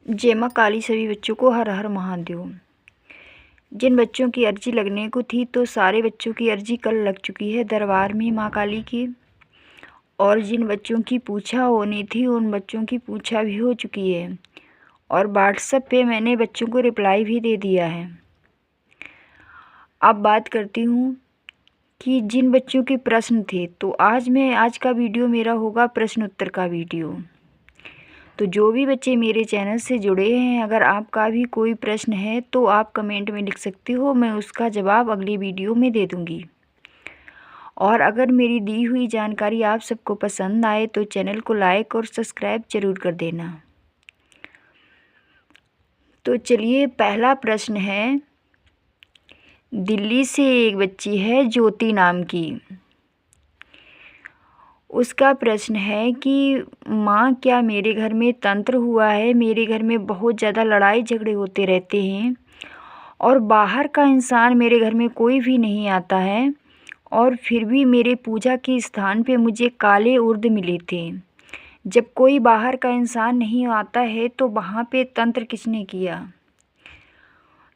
जय माँ काली। सभी बच्चों को हर हर महादेव। जिन बच्चों की अर्जी लगने को थी तो सारे बच्चों की अर्जी कल लग चुकी है दरबार में माँ काली की, और जिन बच्चों की पूछा होनी थी उन बच्चों की पूछा भी हो चुकी है, और व्हाट्सएप पे मैंने बच्चों को रिप्लाई भी दे दिया है। अब बात करती हूँ कि जिन बच्चों के प्रश्न थे, तो आज का वीडियो मेरा होगा प्रश्न उत्तर का वीडियो। तो जो भी बच्चे मेरे चैनल से जुड़े हैं, अगर आपका भी कोई प्रश्न है तो आप कमेंट में लिख सकते हो, मैं उसका जवाब अगली वीडियो में दे दूँगी। और अगर मेरी दी हुई जानकारी आप सबको पसंद आए तो चैनल को लाइक और सब्सक्राइब ज़रूर कर देना। तो चलिए, पहला प्रश्न है, दिल्ली से एक बच्ची है ज्योति नाम की। उसका प्रश्न है कि माँ, क्या मेरे घर में तंत्र हुआ है? मेरे घर में बहुत ज़्यादा लड़ाई झगड़े होते रहते हैं और बाहर का इंसान मेरे घर में कोई भी नहीं आता है, और फिर भी मेरे पूजा के स्थान पे मुझे काले उर्द मिले थे। जब कोई बाहर का इंसान नहीं आता है तो वहाँ पे तंत्र किसने किया?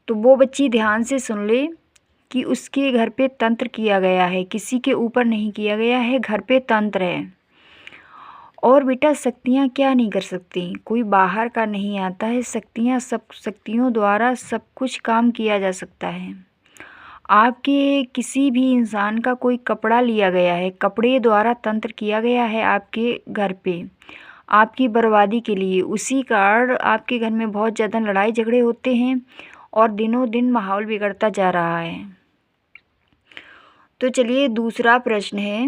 तो वो बच्ची ध्यान से सुन ले कि उसके घर पे तंत्र किया गया है, किसी के ऊपर नहीं किया गया है, घर पे तंत्र है। और बेटा, शक्तियाँ क्या नहीं कर सकती? कोई बाहर का नहीं आता है, शक्तियों द्वारा सब कुछ काम किया जा सकता है। आपके किसी भी इंसान का कोई कपड़ा लिया गया है, कपड़े द्वारा तंत्र किया गया है आपके घर पे, आपकी बर्बादी के लिए। उसी कारण आपके घर में बहुत ज़्यादा लड़ाई झगड़े होते हैं और दिनों दिन माहौल बिगड़ता जा रहा है। तो चलिए, दूसरा प्रश्न है,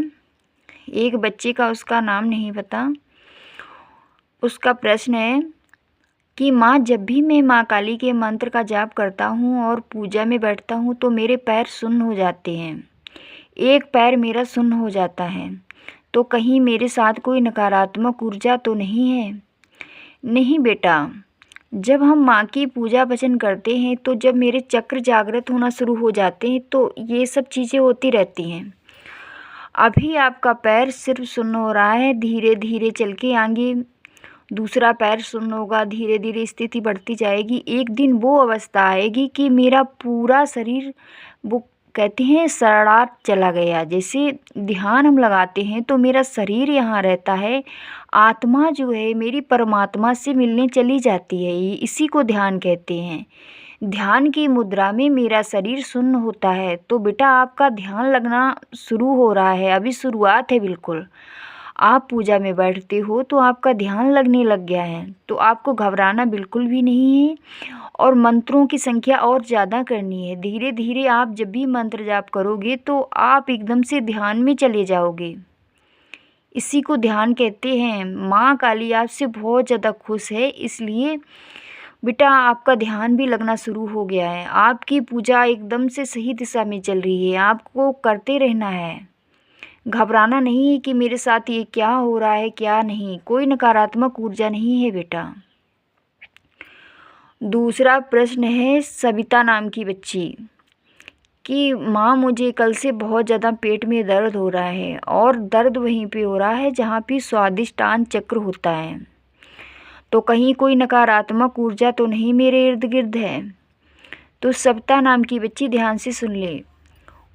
एक बच्चे का, उसका नाम नहीं पता, उसका प्रश्न है कि माँ, जब भी मैं माँ काली के मंत्र का जाप करता हूँ और पूजा में बैठता हूँ तो मेरे पैर सुन्न हो जाते हैं। एक पैर मेरा सुन्न हो जाता है, तो कहीं मेरे साथ कोई नकारात्मक ऊर्जा तो नहीं है? नहीं बेटा, जब हम माँ की पूजा भजन करते हैं तो जब मेरे चक्र जागृत होना शुरू हो जाते हैं तो ये सब चीज़ें होती रहती हैं। अभी आपका पैर सिर्फ सुन्न हो रहा है, धीरे धीरे चल के आगे दूसरा पैर सुन्न होगा, धीरे धीरे स्थिति बढ़ती जाएगी। एक दिन वो अवस्था आएगी कि मेरा पूरा शरीर, वो कहते हैं सड़ाट चला गया। जैसे ध्यान हम लगाते हैं तो मेरा शरीर यहाँ रहता है, आत्मा जो है मेरी परमात्मा से मिलने चली जाती है, इसी को ध्यान कहते हैं। ध्यान की मुद्रा में मेरा शरीर सुन्न होता है। तो बेटा, आपका ध्यान लगना शुरू हो रहा है, अभी शुरुआत है बिल्कुल। आप पूजा में बैठते हो तो आपका ध्यान लगने लग गया है, तो आपको घबराना बिल्कुल भी नहीं है, और मंत्रों की संख्या और ज़्यादा करनी है। धीरे धीरे आप जब भी मंत्र जाप करोगे तो आप एकदम से ध्यान में चले जाओगे। इसी को ध्यान कहते हैं। माँ काली आपसे बहुत ज़्यादा खुश है, इसलिए बेटा आपका ध्यान भी लगना शुरू हो गया है। आपकी पूजा एकदम से सही दिशा में चल रही है, आपको करते रहना है। घबराना नहीं है कि मेरे साथ ये क्या हो रहा है, क्या नहीं। कोई नकारात्मक ऊर्जा नहीं है बेटा। दूसरा प्रश्न है, सविता नाम की बच्ची कि माँ, मुझे कल से बहुत ज़्यादा पेट में दर्द हो रहा है, और दर्द वहीं पे हो रहा है जहाँ पे स्वादिष्टान चक्र होता है। तो कहीं कोई नकारात्मक ऊर्जा तो नहीं मेरे इर्द गिर्द है? तो सविता नाम की बच्ची ध्यान से सुन ले,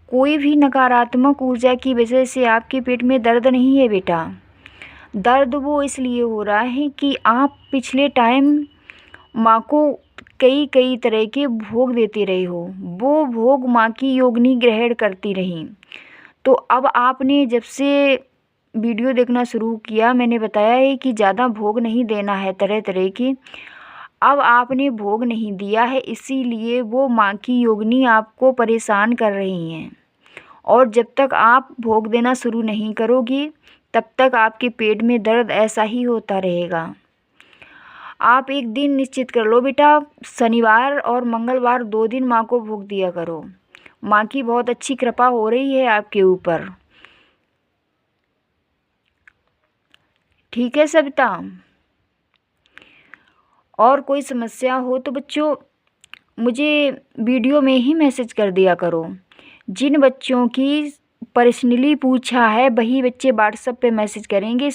कोई भी नकारात्मक ऊर्जा की वजह से आपके पेट में दर्द नहीं है बेटा। दर्द वो इसलिए हो रहा है कि आप पिछले टाइम माँ को कई तरह के भोग देते रहे हो, वो भोग माँ की योगिनी ग्रहण करती रहीं। तो अब आपने जब से वीडियो देखना शुरू किया, मैंने बताया है कि ज़्यादा भोग नहीं देना है तरह तरह के। अब आपने भोग नहीं दिया है, इसीलिए वो माँ की योगिनी आपको परेशान कर रही हैं, और जब तक आप भोग देना शुरू नहीं करोगी तब तक आपके पेट में दर्द ऐसा ही होता रहेगा। आप एक दिन निश्चित कर लो बेटा, शनिवार और मंगलवार 2 दिन माँ को भोग दिया करो। माँ की बहुत अच्छी कृपा हो रही है आपके ऊपर। ठीक है सविता? और कोई समस्या हो तो बच्चों मुझे वीडियो में ही मैसेज कर दिया करो। जिन बच्चों की पर्सनली पूछा है वही बच्चे व्हाट्सएप पे मैसेज करेंगे।